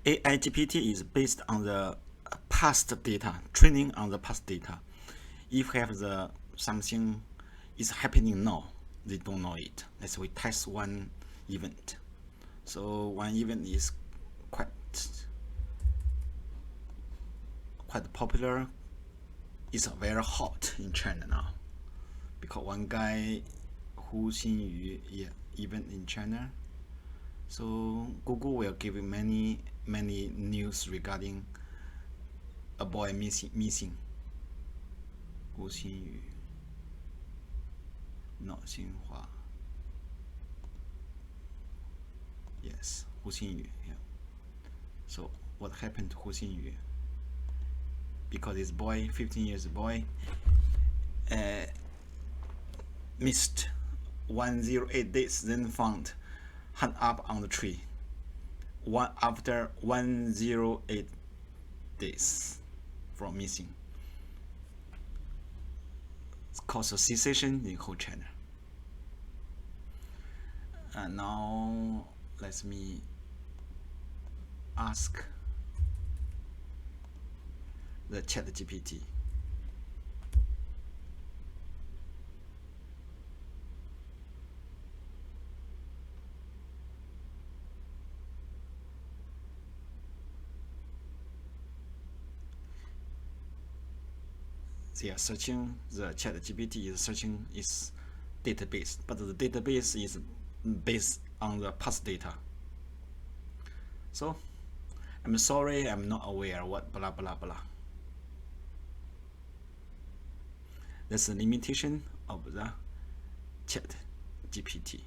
AI GPT is based on the past data, training on the past data. If have the something is happening now, they don't know it. Let's say we test one event. So one event is quite popular. It's very hot in China now because one guy Hu Xinyu event in China. So Google will give many news regarding a boy missing. Hu Xinyu, not Xinhua. Yes, Hu Xinyu. Yeah. So what happened to Hu Xinyu? Because this boy, 15 years boy, missed 108 days, then found hung up on the tree. After 108 days from missing, it's caused a cessation in whole China. And now let me ask the ChatGPT. They are searching, the ChatGPT is searching its database, but the database is based on the past data. So I'm sorry, I'm not aware what blah blah blah. That's the limitation of the ChatGPT.